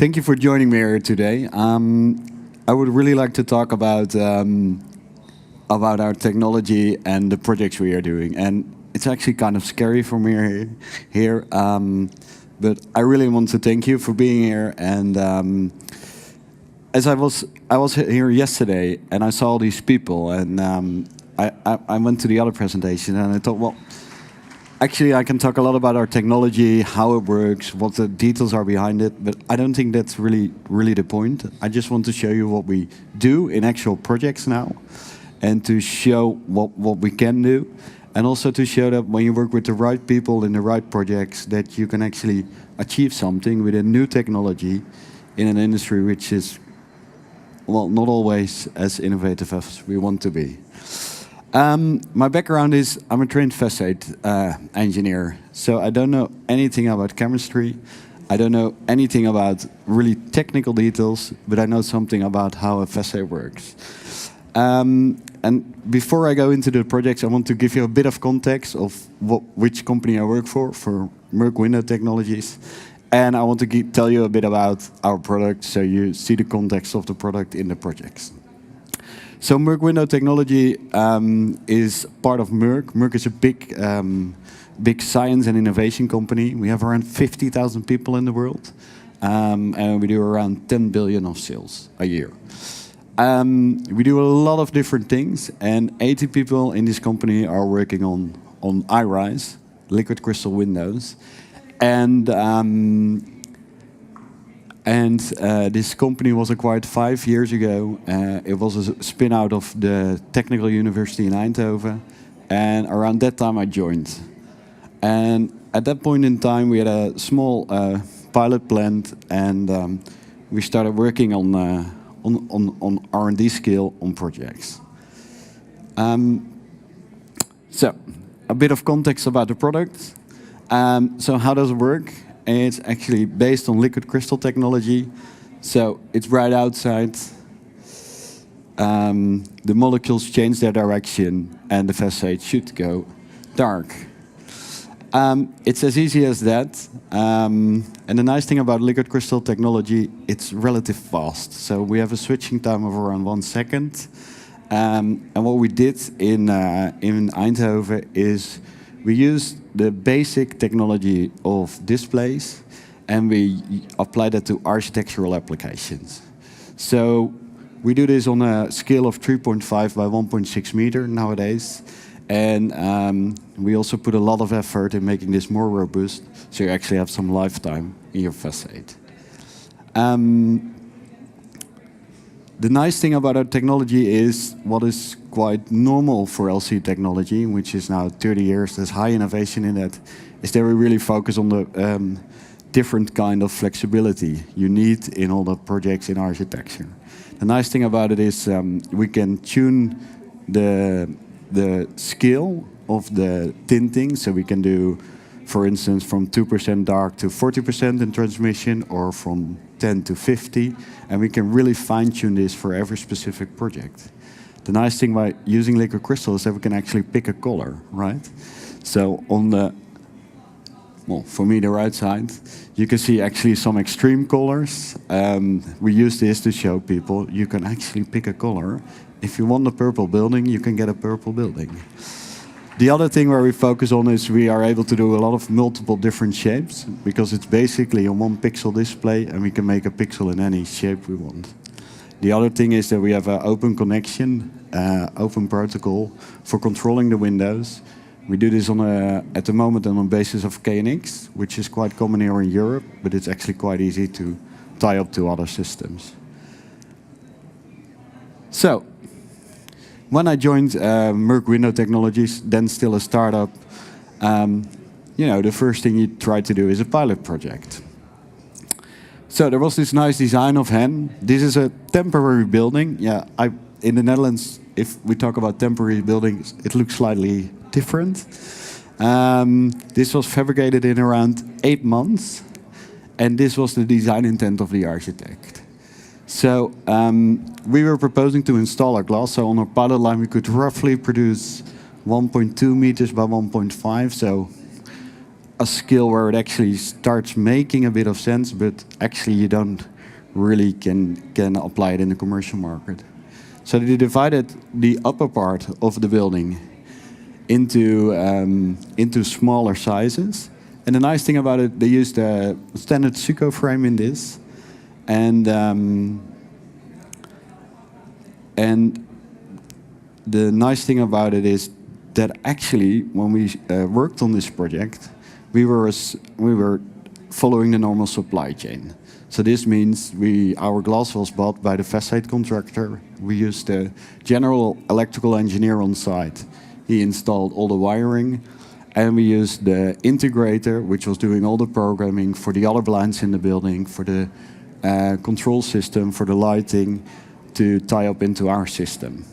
Thank you for joining me here today. I would really like to talk about our technology and the projects we are doing. And it's actually kind of scary for me here, but I really want to thank you for being here. And as I was here yesterday, and I saw all these people, and I went to the other presentation, and I thought, well, actually, I can talk a lot about our technology, how it works, what the details are behind it, but I don't think that's really the point. I just want to show you what we do in actual projects now, and to show what we can do, and also to show that when you work with the right people in the right projects, that you can actually achieve something with a new technology in an industry which is, well, not always as innovative as we want to be. My background is I'm a trained facade engineer, so I don't know anything about chemistry. I don't know anything about really technical details, but I know something about how a facade works. And before I go into the projects, I want to give you a bit of context of which company I work for Merck Window Technologies. And I want to tell you a bit about our product, so you see the context of the product in the projects. So Merck Window Technology is part of Merck. Merck is a big science and innovation company. We have around 50,000 people in the world, and we do around 10 billion of sales a year. We do a lot of different things, and 80 people in this company are working on Eyrise, liquid crystal windows. And this company was acquired 5 years ago. It was a spin out of the Technical University in Eindhoven. And around that time I joined. And at that point in time we had a small pilot plant, and we started working on R&D scale on projects. So a bit of context about the product. So how does it work? It's actually based on liquid crystal technology. So it's bright outside. The molecules change their direction, and the facade should go dark. It's as easy as that. And the nice thing about liquid crystal technology, it's relatively fast. So we have a switching time of around 1 second. And what we did in Eindhoven is we used the basic technology of displays, and we apply that to architectural applications. So we do this on a scale of 3.5 by 1.6 meter nowadays. And we also put a lot of effort in making this more robust, so you actually have some lifetime in your facade. The nice thing about our technology is what is quite normal for LC technology, which is now 30 years, there's high innovation in that, is that we really focus on the different kind of flexibility you need in all the projects in architecture. The nice thing about it is we can tune the scale of the tinting, so we can do, for instance, from 2% dark to 40% in transmission, or from 10 to 50, and we can really fine-tune this for every specific project. The nice thing by using liquid crystal is that we can actually pick a color, right? So on the, well, for me, the right side, you can see actually some extreme colors. We use this to show people you can actually pick a color. If you want a purple building, you can get a purple building. The other thing where we focus on is we are able to do a lot of multiple different shapes, because it's basically a 1 pixel display, and we can make a pixel in any shape we want. The other thing is that we have an open connection, open protocol for controlling the windows. We do this at the moment on a basis of KNX, which is quite common here in Europe, but it's actually quite easy to tie up to other systems. So, when I joined Merck Window Technologies, then still a startup, you know, the first thing you try to do is a pilot project. So there was this nice design of HENN. This is a temporary building. Yeah, in the Netherlands, if we talk about temporary buildings, it looks slightly different. This was fabricated in around 8 months, and this was the design intent of the architect. So we were proposing to install a glass. So on our pilot line, we could roughly produce 1.2 meters by 1.5. So a scale where it actually starts making a bit of sense, but actually you don't really can apply it in the commercial market. So they divided the upper part of the building into smaller sizes. And the nice thing about it, they used a standard stucco frame in this, and the nice thing about it is that actually, when we worked on this project, we were following the normal supply chain. So this means our glass was bought by the facade contractor. We used a general electrical engineer on site. He installed all the wiring, and we used the integrator, which was doing all the programming for the other blinds in the building, for the control system, for the lighting, to tie up into our system.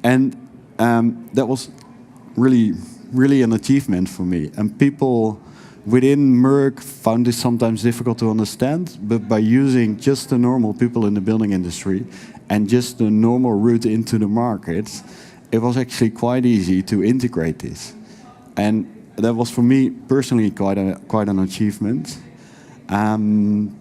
And that was really an achievement for me. And people within Merck found this sometimes difficult to understand, but by using just the normal people in the building industry and just the normal route into the market, it was actually quite easy to integrate this. And that was, for me personally, quite an achievement. And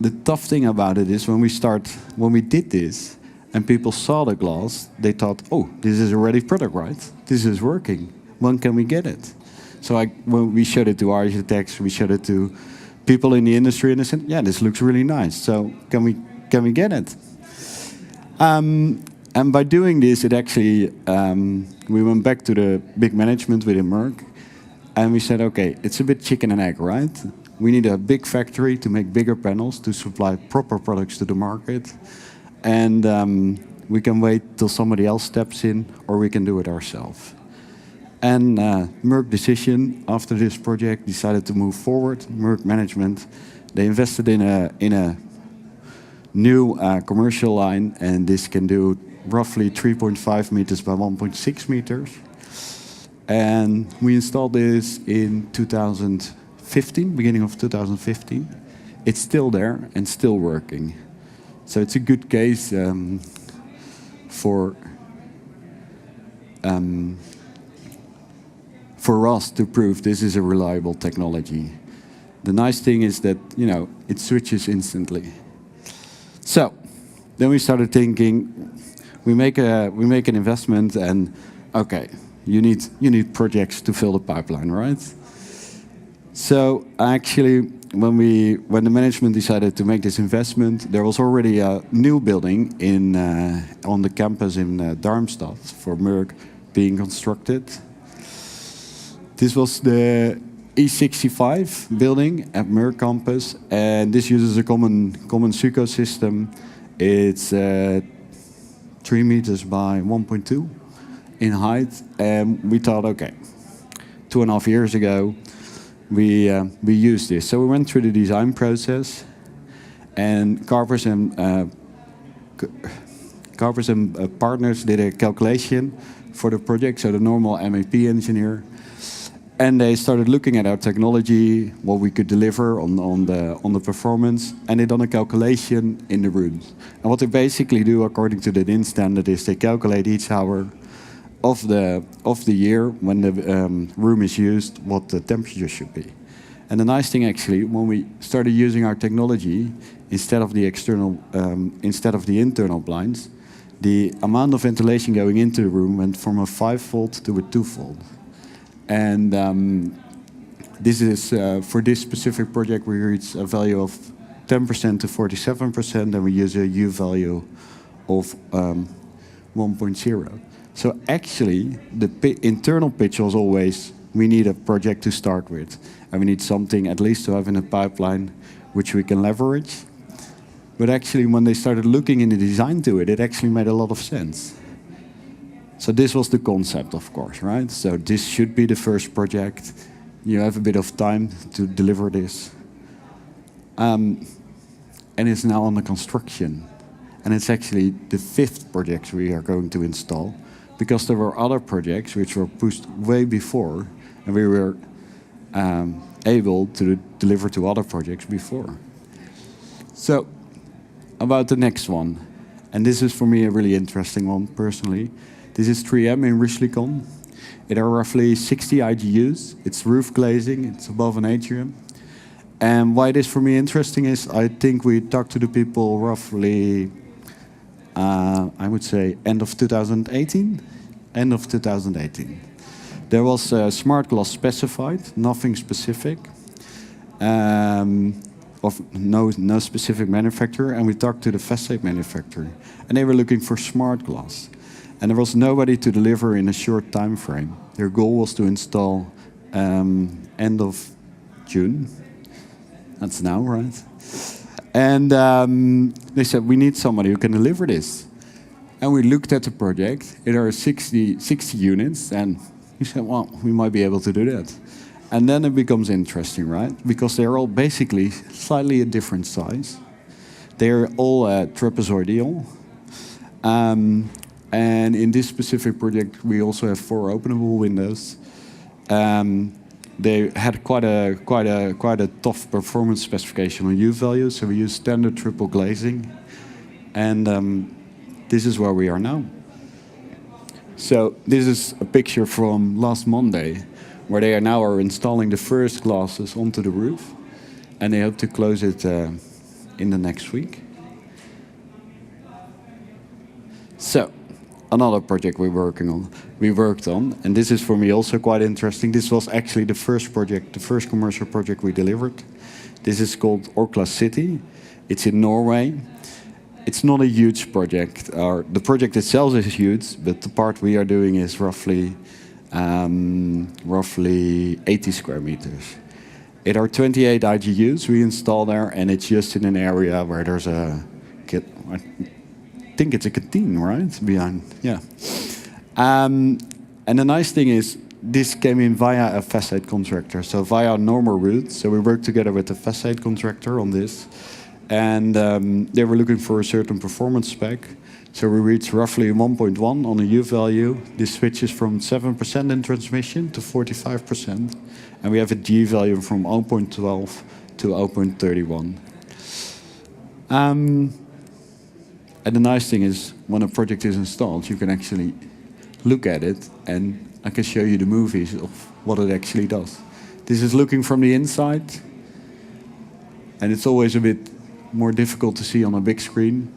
the tough thing about it is when we did this and people saw the glass, they thought, oh, this is a ready product, right? This is working. When can we get it? So when we showed it to architects, we showed it to people in the industry, and they said, yeah, this looks really nice. So can we get it? And by doing this, it actually, we went back to the big management within Merck, and we said, okay, it's a bit chicken and egg, right? We need a big factory to make bigger panels to supply proper products to the market. And we can wait till somebody else steps in, or we can do it ourselves. And Merck decision, after this project, decided to move forward. Merck management, they invested in a new commercial line, and this can do roughly 3.5 meters by 1.6 meters. And we installed this in 2015, beginning of 2015. It's still there and still working. So it's a good case for us to prove this is a reliable technology. The nice thing is that, you know, it switches instantly. So then we started thinking, we make an investment, and okay, you need projects to fill the pipeline, right? So actually, when the management decided to make this investment, there was already a new building on the campus in Darmstadt for Merck being constructed. This was the E65 building at Merck campus, and this uses a common stucco system. It's 3 meters by 1.2 in height, and we thought, okay, 2.5 years ago, we used this. So we went through the design process, and Carvers and partners did a calculation for the project, so the normal MEP engineer. And they started looking at our technology, what we could deliver on the performance, and they done a calculation in the rooms. And what they basically do, according to the DIN standard, is they calculate each hour of the year when the room is used, what the temperature should be. And the nice thing, actually, when we started using our technology instead of the internal blinds, the amount of ventilation going into the room went from a 5-fold to a 2-fold. And this is for this specific project, we reached a value of 10% to 47%, and we use a U value of 1.0. So actually, the internal pitch was always, we need a project to start with, and we need something at least to have in a pipeline which we can leverage. But actually, when they started looking in the design to it, it actually made a lot of sense. So this was the concept, of course, right? So this should be the first project. You have a bit of time to deliver this. And it's now under construction. And it's actually the 5th project we are going to install, because there were other projects which were pushed way before, and we were able to deliver to other projects before. So, about the next one. And this is for me a really interesting one, personally. This is 3M in Rueschlicon. It are roughly 60 IGUs. It's roof glazing. It's above an atrium. And why it is for me interesting is I think we talked to the people roughly, I would say, end of 2018. End of 2018. There was smartglass specified, nothing specific. Of no specific manufacturer, and we talked to the facade manufacturer, and they were looking for smart glass, and there was nobody to deliver in a short time frame. Their goal was to install end of June. That's now, right? And they said, we need somebody who can deliver this. And we looked at the project. It are 60 units, and we said, well, we might be able to do that. And then it becomes interesting, right? Because they're all basically slightly a different size. They're all trapezoidal. And in this specific project, we also have 4 openable windows. They had quite a tough performance specification on U values, so we use standard triple glazing. And this is where we are now. So this is a picture from last Monday, where they are installing the first glasses onto the roof, and they hope to close it in the next week. So, another project we worked on, and this is for me also quite interesting. This was actually the first project, the first commercial project we delivered. This is called Orkla City. It's in Norway. It's not a huge project. The project itself is huge, but the part we are doing is roughly 80 square meters. It are 28 IGUs we install there, and it's just in an area where there's I think it's a canteen, right? Behind, yeah. And the nice thing is, this came in via a facade contractor, so via normal route. So we worked together with the facade contractor on this, and they were looking for a certain performance spec. So we reach roughly 1.1 on a U value. This switches from 7% in transmission to 45%. And we have a G value from 0.12 to 0.31. And the nice thing is, when a project is installed, you can actually look at it, and I can show you the movies of what it actually does. This is looking from the inside, and it's always a bit more difficult to see on a big screen.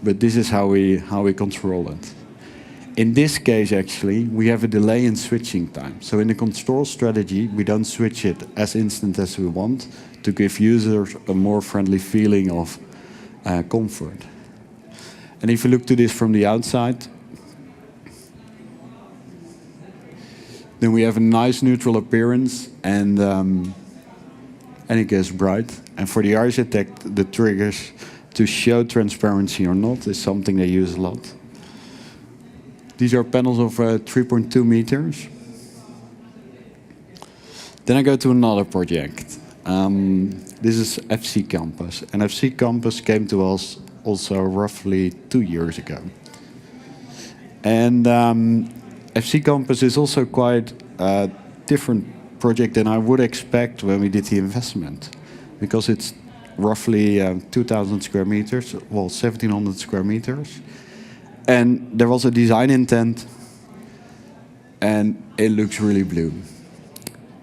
But this is how we control it. In this case, actually, we have a delay in switching time. So in the control strategy, we don't switch it as instant as we want to give users a more friendly feeling of comfort. And if you look to this from the outside, then we have a nice neutral appearance, and it gets bright. And for the architect, the triggers to show transparency or not is something they use a lot. These are panels of 3.2 meters. Then I go to another project. This is FC Campus. And FC Campus came to us also roughly 2 years ago. And FC Campus is also quite a different project than I would expect when we did the investment, because it's roughly 2,000 square meters, well, 1,700 square meters. And there was a design intent, and it looks really blue.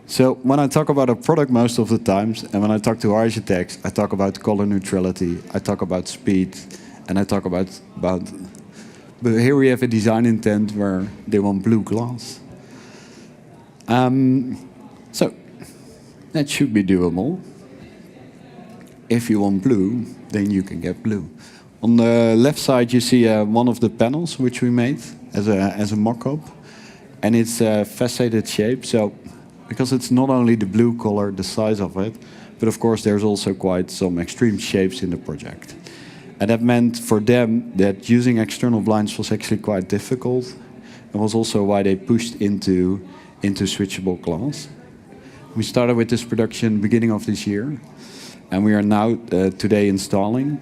So when I talk about a product most of the times, and when I talk to architects, I talk about color neutrality, I talk about speed, and I talk about but here we have a design intent where they want blue glass. So that should be doable. If you want blue, then you can get blue. On the left side, you see one of the panels which we made as a mock-up, and it's a facetted shape. So, because it's not only the blue color, the size of it, but of course there's also quite some extreme shapes in the project. And that meant for them that using external blinds was actually quite difficult, and was also why they pushed into switchable glass. We started with this production beginning of this year, and we are now today installing,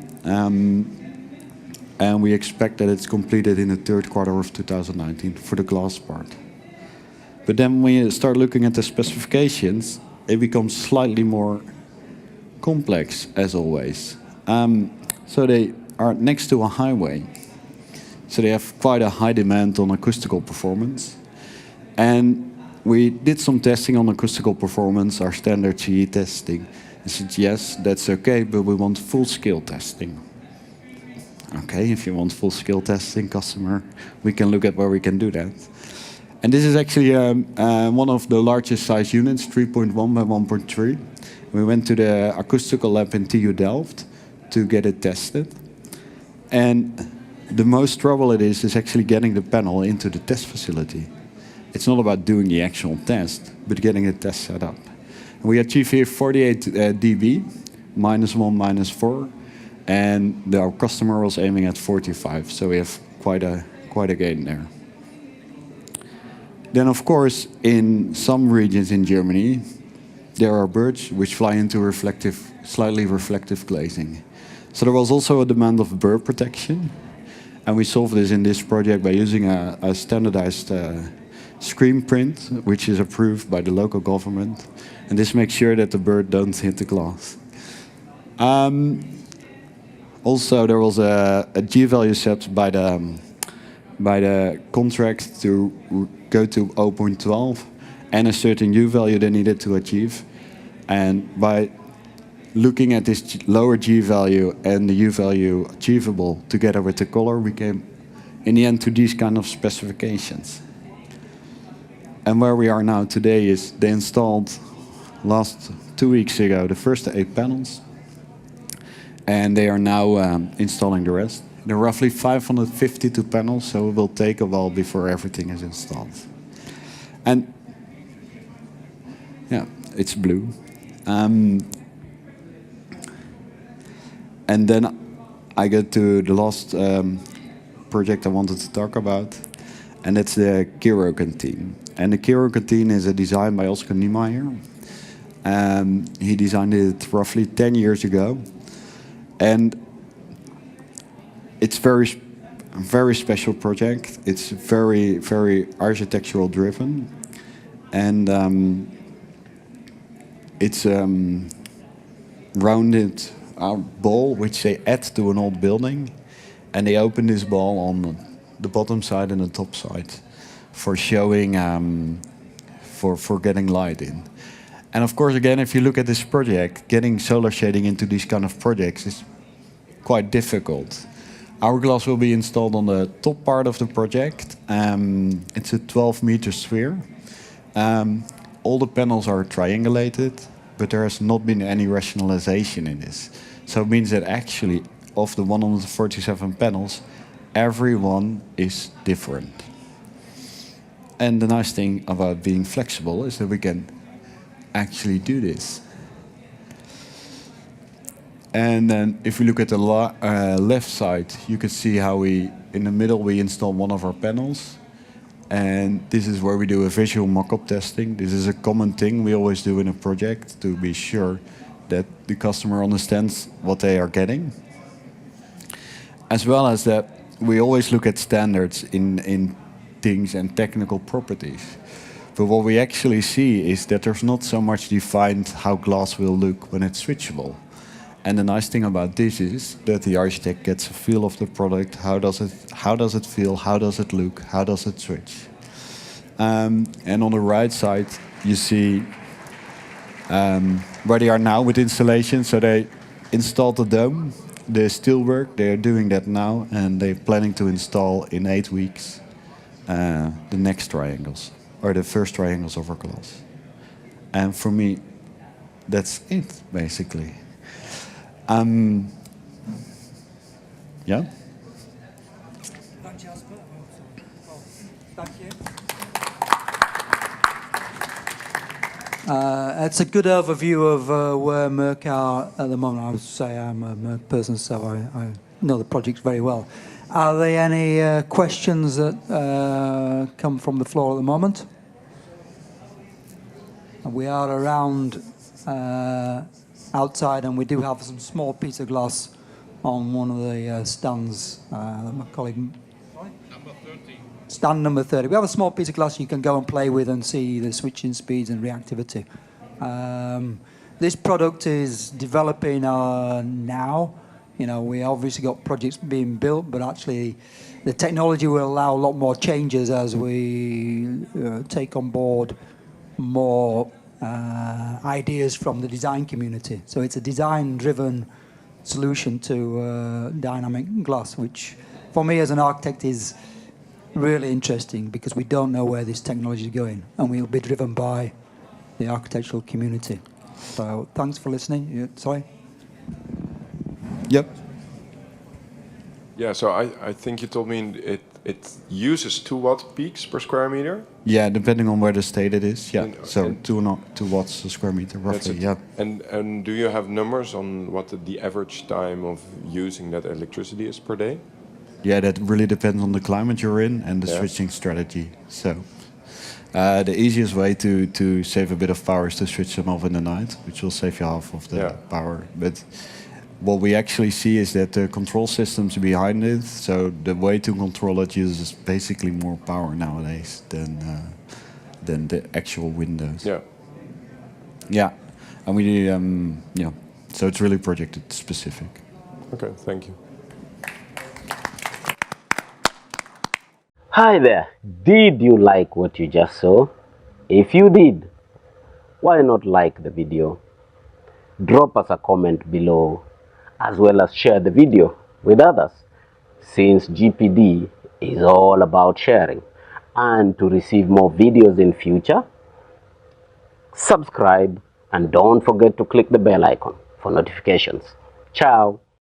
and we expect that it's completed in the third quarter of 2019 for the glass part. But then when you start looking at the specifications, it becomes slightly more complex, as always. So they are next to a highway, so they have quite a high demand on acoustical performance. And we did some testing on acoustical performance, our standard CE testing. I said, yes, that's okay, but we want full-scale testing. Okay, if you want full-scale testing, customer, we can look at where we can do that. And this is actually one of the largest size units, 3.1 by 1.3. We went to the acoustical lab in TU Delft to get it tested. And the most trouble it is actually getting the panel into the test facility. It's not about doing the actual test, but getting the test set up. And we achieve here 48 dB, -1, -4. And our customer was aiming at 45, so we have quite a gain there. Then, of course, in some regions in Germany, there are birds which fly into slightly reflective glazing. So there was also a demand of bird protection, and we solved this in this project by using a standardized screen print, which is approved by the local government, and this makes sure that the bird don't hit the glass. Also, there was a G-value set by the contract to go to 0.12 and a certain U-value they needed to achieve. And by looking at this lower G-value and the U-value achievable together with the color, we came in the end to these kind of specifications. And where we are now today is they installed last 2 weeks ago the first 8 panels. And they are now installing the rest. There are roughly 552 panels, so it will take a while before everything is installed. And yeah, it's blue. And then I get to the last project I wanted to talk about, and that's the Kiro canteen. And the Kiro canteen is a design by Oscar Niemeyer. He designed it roughly 10 years ago. And it's very special project. It's very architectural driven, and it's rounded ball which they add to an old building, and they open this ball on the bottom side and the top side for showing for getting light in. And of course, again, if you look at this project, getting solar shading into these kind of projects is quite difficult. Our glass will be installed on the top part of the project. It's a 12-meter sphere. All the panels are triangulated, but there has not been any rationalization in this. So it means that actually, of the 147 panels, every one is different. And the nice thing about being flexible is that we can actually do this. And then if we look at the left side, you can see how in the middle, we install one of our panels. And this is where we do a visual mock-up testing. This is a common thing we always do in a project to be sure that the customer understands what they are getting. As well as that, we always look at standards in things and technical properties. But what we actually see is that there's not so much defined how glass will look when it's switchable. And the nice thing about this is that the architect gets a feel of the product. How does it feel? How does it look? How does it switch? And on the right side, you see where they are now with installation. So they installed the dome, the steelwork. They are doing that now, and they're planning to install in 8 weeks the next triangles, or the first triangles of our glass. And for me, that's it, basically. Yeah? Thank Jasper. Thank you. It's a good overview of where Merck are at the moment. I would say I'm a Merck person, so I know the project very well. Are there any questions that come from the floor at the moment? We are around outside, and we do have some small piece of glass on one of the stands that my colleague... Number 30. Stand number 30. We have a small piece of glass you can go and play with and see the switching speeds and reactivity. This product is developing now. You know, we obviously got projects being built, but actually the technology will allow a lot more changes as we take on board more ideas from the design community. So it's a design-driven solution to dynamic glass, which for me as an architect is really interesting because we don't know where this technology is going, and we'll be driven by the architectural community. So thanks for listening. Sorry? Yep. Yeah, so I think you told me it uses 2 watt peaks per square meter. Yeah, depending on where the state it is. Yeah, so and 2 watts a square meter That's roughly. it. Yeah. And do you have numbers on what the average time of using that electricity is per day? Yeah, that really depends on the climate you're in and the Yeah. switching strategy. So the easiest way to save a bit of power is to switch them off in the night, which will save you half of the power. But what we actually see is that the control systems behind it, so the way to control it uses basically more power nowadays than the actual windows. Yeah. Yeah, and we yeah, so it's really project specific. Okay, thank you. Hi there, did you like what you just saw? If you did, why not like the video? Drop us a comment below, as well as share the video with others, since GPD is all about sharing. And to receive more videos in future, subscribe and don't forget to click the bell icon for notifications. Ciao!